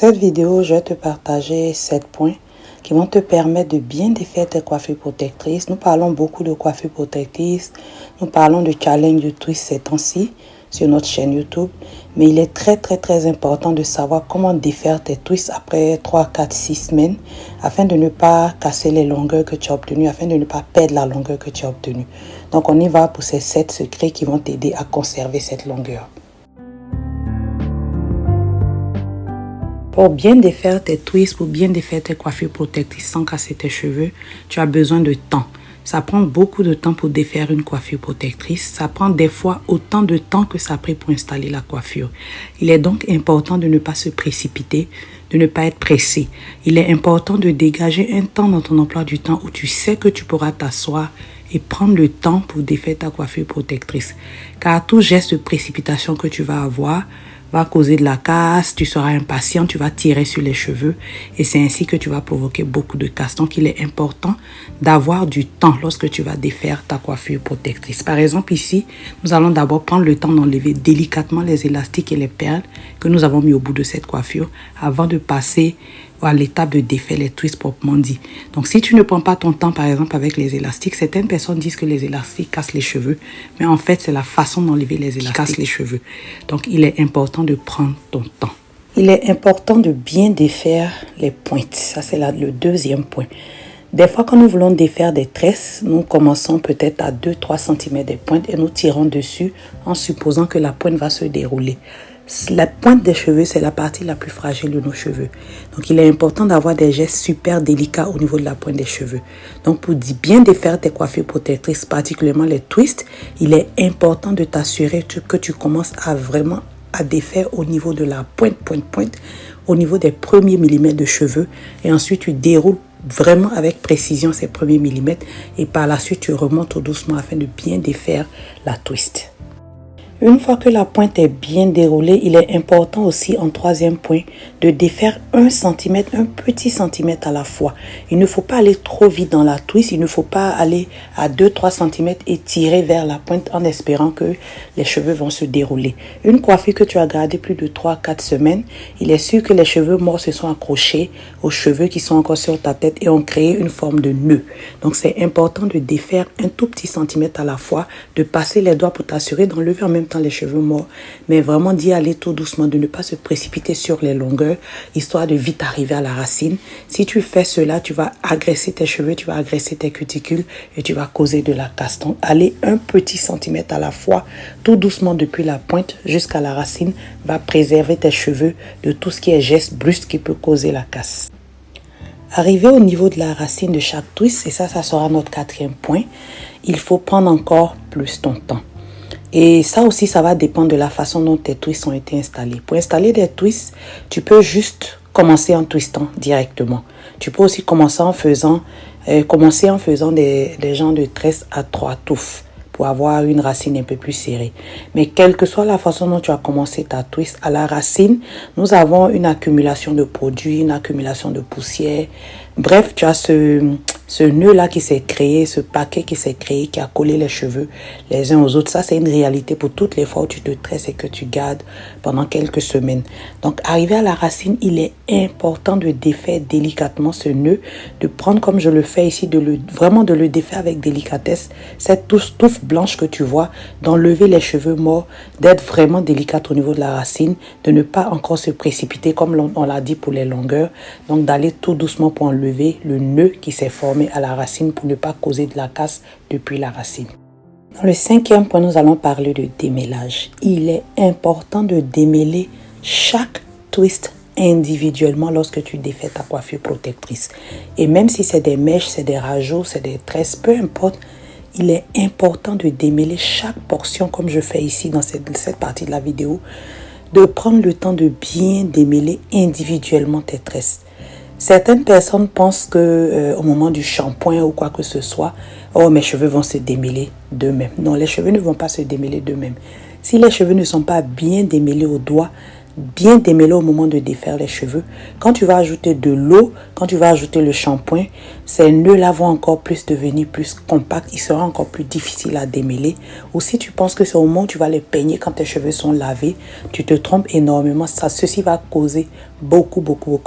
Cette vidéo, je vais te partager 7 points qui vont te permettre de bien défaire tes coiffures protectrices. Nous parlons beaucoup de coiffures protectrices. Nous parlons de challenge de twist ces temps-ci sur notre chaîne YouTube. Mais il est très important de savoir comment défaire tes twists après 3, 4, 6 semaines afin de ne pas casser les longueurs que tu as obtenues, afin de ne pas perdre la longueur que tu as obtenue. Donc on y va pour ces 7 secrets qui vont t'aider à conserver cette longueur. Pour bien défaire tes twists, pour bien défaire tes coiffures protectrices sans casser tes cheveux, tu as besoin de temps. Ça prend beaucoup de temps pour défaire une coiffure protectrice. Ça prend des fois autant de temps que ça a pris pour installer la coiffure. Il est donc important de ne pas se précipiter, de ne pas être pressé. Il est important de dégager un temps dans ton emploi du temps où tu sais que tu pourras t'asseoir et prendre le temps pour défaire ta coiffure protectrice. Car tout geste de précipitation que tu vas avoir va causer de la casse, tu seras impatient, tu vas tirer sur les cheveux et c'est ainsi que tu vas provoquer beaucoup de casse. Donc, il est important d'avoir du temps lorsque tu vas défaire ta coiffure protectrice. Par exemple, ici, nous allons d'abord prendre le temps d'enlever délicatement les élastiques et les perles que nous avons mis au bout de cette coiffure avant de passer à l'étape de défaire les twists proprement dit. Donc, si tu ne prends pas ton temps, par exemple, avec les élastiques, certaines personnes disent que les élastiques cassent les cheveux, mais en fait, c'est la façon d'enlever les élastiques qui casse les cheveux. Donc, il est important de prendre ton temps. Il est important de bien défaire les pointes. Ça, c'est le deuxième point. Des fois, quand nous voulons défaire des tresses, nous commençons peut-être à 2-3 cm des pointes et nous tirons dessus en supposant que la pointe va se dérouler. La pointe des cheveux, c'est la partie la plus fragile de nos cheveux. Donc, il est important d'avoir des gestes super délicats au niveau de la pointe des cheveux. Donc, pour bien défaire tes coiffures protectrices, particulièrement les twists, il est important de t'assurer que tu commences à défaire au niveau de la pointe, au niveau des premiers millimètres de cheveux. Et ensuite, tu déroules vraiment avec précision ces premiers millimètres. Et par la suite, tu remontes tout doucement afin de bien défaire la twist. Une fois que la pointe est bien déroulée, il est important aussi, en troisième point, de défaire 1 cm, un petit centimètre à la fois. Il ne faut pas aller trop vite dans la twist, il ne faut pas aller à 2-3 cm et tirer vers la pointe en espérant que les cheveux vont se dérouler. Une coiffure que tu as gardée plus de 3-4 semaines, il est sûr que les cheveux morts se sont accrochés aux cheveux qui sont encore sur ta tête et ont créé une forme de nœud. Donc c'est important de défaire un tout petit centimètre à la fois, de passer les doigts pour t'assurer d'enlever en même temps les cheveux morts, mais vraiment d'y aller tout doucement, de ne pas se précipiter sur les longueurs, histoire de vite arriver à la racine. Si tu fais cela, tu vas agresser tes cheveux, tu vas agresser tes cuticules et tu vas causer de la casse. Donc, aller un petit centimètre à la fois, tout doucement depuis la pointe jusqu'à la racine, va préserver tes cheveux de tout ce qui est geste brusque qui peut causer la casse. Arriver au niveau de la racine de chaque twist, et ça sera notre 4e point, il faut prendre encore plus ton temps. Et ça aussi, ça va dépendre de la façon dont tes twists ont été installés. Pour installer des twists, tu peux juste commencer en twistant directement. Tu peux aussi commencer en faisant des genres de tresses à 3 touffes pour avoir une racine un peu plus serrée. Mais quelle que soit la façon dont tu as commencé ta twist, à la racine, nous avons une accumulation de produits, une accumulation de poussière. Bref, tu as ce nœud-là qui s'est créé, ce paquet qui s'est créé, qui a collé les cheveux les uns aux autres. Ça, c'est une réalité pour toutes les fois où tu te tresses et que tu gardes pendant quelques semaines. Donc, arrivé à la racine, il est important de défaire délicatement ce nœud, de prendre comme je le fais ici, vraiment de le défaire avec délicatesse, cette touffe blanche que tu vois, d'enlever les cheveux morts, d'être vraiment délicate au niveau de la racine, de ne pas encore se précipiter comme on l'a dit pour les longueurs, donc d'aller tout doucement pour enlever le nœud qui s'est formé à la racine pour ne pas causer de la casse depuis la racine. Dans le 5e point, nous allons parler de démêlage. Il est important de démêler chaque twist individuellement lorsque tu défais ta coiffure protectrice. Et même si c'est des mèches, c'est des rajouts, c'est des tresses, peu importe, il est important de démêler chaque portion comme je fais ici dans cette partie de la vidéo, de prendre le temps de bien démêler individuellement tes tresses. Certaines personnes pensent que au moment du shampoing ou quoi que ce soit, oh, mes cheveux vont se démêler d'eux-mêmes. Non, les cheveux ne vont pas se démêler d'eux-mêmes. Si les cheveux ne sont pas bien démêlés au doigt, bien démêler au moment de défaire les cheveux. Quand tu vas ajouter de l'eau, quand tu vas ajouter le shampoing, ces nœuds-là vont encore plus devenir plus compacts. Il sera encore plus difficile à démêler. Ou si tu penses que c'est au moment où tu vas les peigner quand tes cheveux sont lavés, tu te trompes énormément. Ceci va causer beaucoup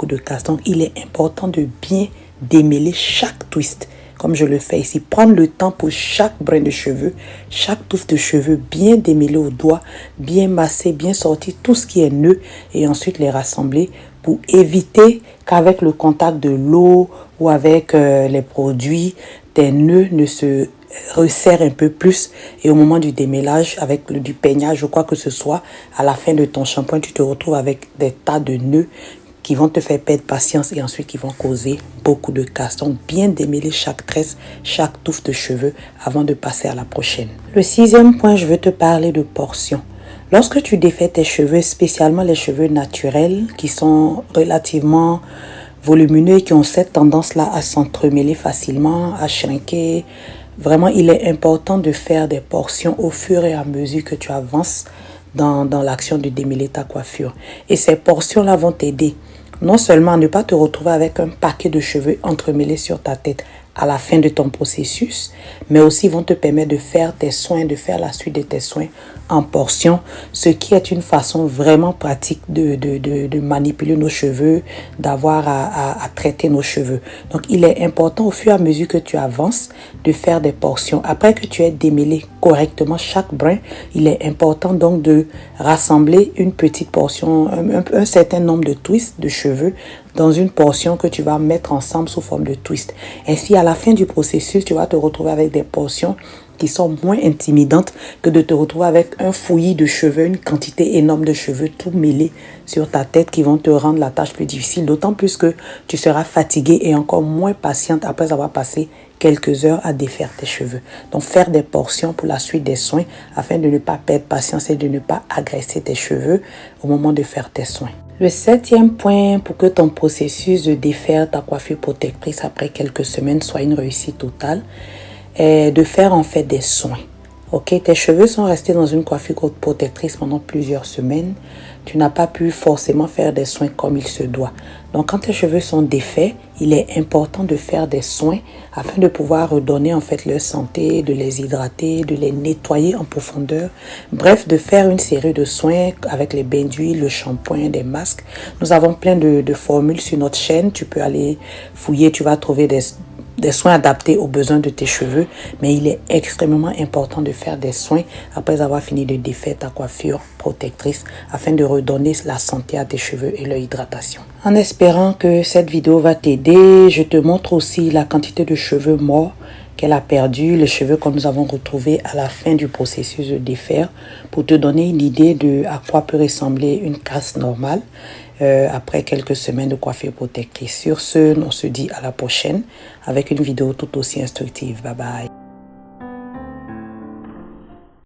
de casse. Donc, il est important de bien démêler chaque twist. Comme je le fais ici, prendre le temps pour chaque brin de cheveux, chaque touffe de cheveux, bien démêler au doigt, bien masser, bien sortir tout ce qui est nœud et ensuite les rassembler pour éviter qu'avec le contact de l'eau ou avec les produits, tes nœuds ne se resserrent un peu plus et au moment du démêlage, avec du peignage ou quoi que ce soit, à la fin de ton shampoing, tu te retrouves avec des tas de nœuds qui vont te faire perdre patience et ensuite qui vont causer beaucoup de casse. Donc, bien démêler chaque tresse, chaque touffe de cheveux avant de passer à la prochaine. Le 6e point, je veux te parler de portions. Lorsque tu défais tes cheveux, spécialement les cheveux naturels qui sont relativement volumineux et qui ont cette tendance-là à s'entremêler facilement, à shrinker, vraiment, il est important de faire des portions au fur et à mesure que tu avances dans l'action de démêler ta coiffure. Et ces portions-là vont t'aider non seulement à ne pas te retrouver avec un paquet de cheveux entremêlés sur ta tête à la fin de ton processus, mais aussi vont te permettre de faire tes soins, de faire la suite de tes soins en portions, ce qui est une façon vraiment pratique de manipuler nos cheveux, d'avoir à traiter nos cheveux. Donc, il est important au fur et à mesure que tu avances de faire des portions. Après que tu aies démêlé correctement chaque brin, il est important donc de rassembler une petite portion, un certain nombre de twists de cheveux dans une portion que tu vas mettre ensemble sous forme de twist. Ainsi, à la fin du processus, tu vas te retrouver avec des portions qui sont moins intimidantes que de te retrouver avec un fouillis de cheveux, une quantité énorme de cheveux tout mêlés sur ta tête qui vont te rendre la tâche plus difficile, d'autant plus que tu seras fatiguée et encore moins patiente après avoir passé quelques heures à défaire tes cheveux. Donc, faire des portions pour la suite des soins afin de ne pas perdre patience et de ne pas agresser tes cheveux au moment de faire tes soins. Le 7e point pour que ton processus de défaire ta coiffure protectrice après quelques semaines soit une réussite totale est de faire en fait des soins. Ok, tes cheveux sont restés dans une coiffure protectrice pendant plusieurs semaines. Tu n'as pas pu forcément faire des soins comme il se doit. Donc, quand tes cheveux sont défaits, il est important de faire des soins afin de pouvoir redonner en fait leur santé, de les hydrater, de les nettoyer en profondeur. Bref, de faire une série de soins avec les bains d'huile, le shampoing, des masques. Nous avons plein de formules sur notre chaîne. Tu peux aller fouiller, tu vas trouver des soins adaptés aux besoins de tes cheveux, mais il est extrêmement important de faire des soins après avoir fini de défaire ta coiffure protectrice afin de redonner la santé à tes cheveux et leur hydratation. En espérant que cette vidéo va t'aider, je te montre aussi la quantité de cheveux morts qu'elle a perdu, les cheveux que nous avons retrouvés à la fin du processus de défaire pour te donner une idée de à quoi peut ressembler une casse normale après quelques semaines de coiffure protectrice. Sur ce, on se dit à la prochaine avec une vidéo tout aussi instructive. Bye bye.